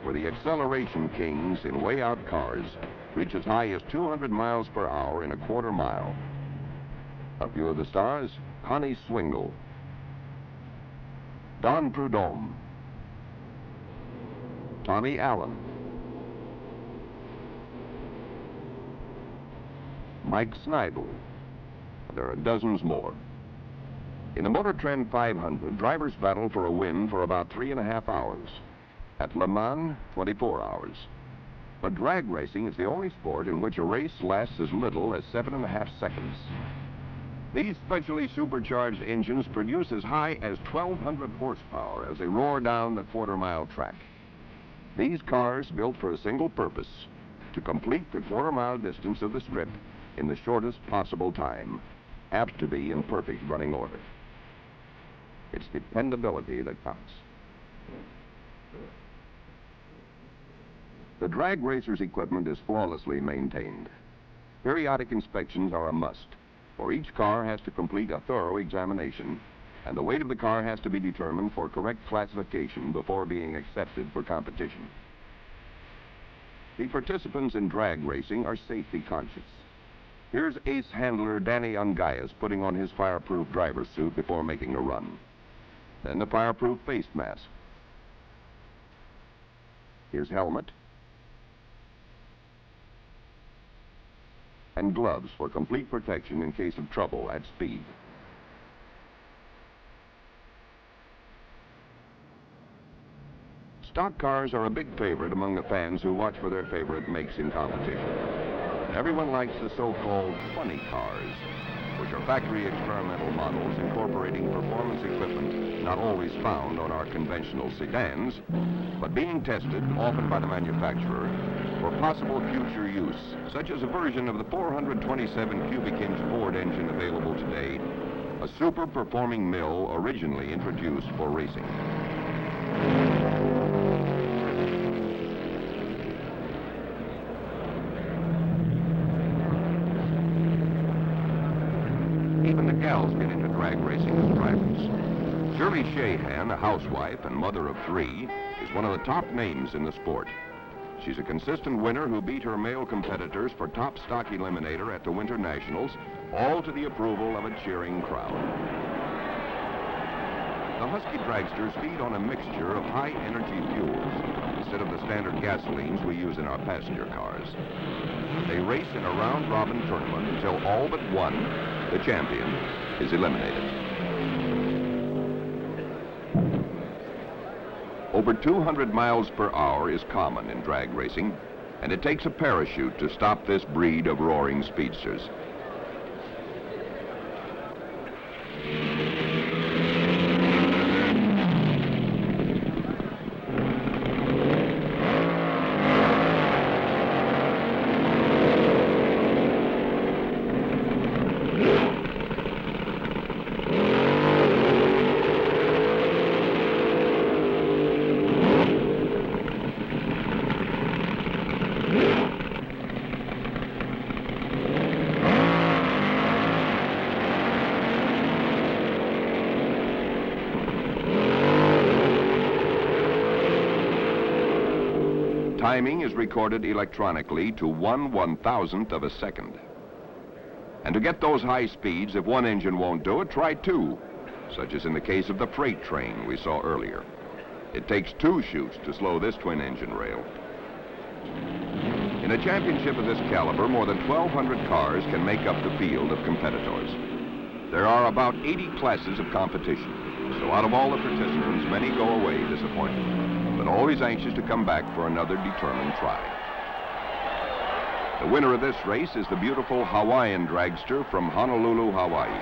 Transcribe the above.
where the acceleration kings in way-out cars reach as high as 200 miles per hour in a quarter mile. A few of the stars: Connie Swingle, Don Prudhomme, Tommy Allen, Mike Snidel. There are dozens more. In the Motor Trend 500, drivers battle for a win for about 3.5 hours. At Le Mans, 24 hours. But drag racing is the only sport in which a race lasts as little as 7.5 seconds. These specially supercharged engines produce as high as 1,200 horsepower as they roar down the quarter-mile track. These cars, built for a single purpose: to complete the quarter-mile distance of the strip in the shortest possible time, apt to be in perfect running order. It's dependability that counts. The drag racer's equipment is flawlessly maintained. Periodic inspections are a must, for each car has to complete a thorough examination, and the weight of the car has to be determined for correct classification before being accepted for competition. The participants in drag racing are safety conscious. Here's ace handler Danny Ungaias putting on his fireproof driver's suit before making a run. Then the fireproof face mask. His helmet. And gloves for complete protection in case of trouble at speed. Stock cars are a big favorite among the fans who watch for their favorite makes in competition. Everyone likes the so-called funny cars, which are factory experimental models incorporating performance equipment not always found on our conventional sedans, but being tested, often by the manufacturer, for possible future use, such as a version of the 427 cubic inch Ford engine available today, a super performing mill originally introduced for racing. Even the gals get into drag racing as drivers. Shirley Shahan, a housewife and mother of 3, is one of the top names in the sport. She's a consistent winner who beat her male competitors for top stock eliminator at the Winternationals, all to the approval of a cheering crowd. The Husky dragsters feed on a mixture of high-energy fuels instead of the standard gasolines we use in our passenger cars. They race in a round-robin tournament until all but one, the champion, is eliminated. Over 200 miles per hour is common in drag racing, and it takes a parachute to stop this breed of roaring speedsters. Timing is recorded electronically to 1/1000th of a second. And to get those high speeds, if one engine won't do it, try 2, such as in the case of the freight train we saw earlier. It takes 2 chutes to slow this twin-engine rail. In a championship of this caliber, more than 1,200 cars can make up the field of competitors. There are about 80 classes of competition, so out of all the participants, many go away disappointed, but always anxious to come back for another determined try. The winner of this race is the beautiful Hawaiian dragster from Honolulu, Hawaii.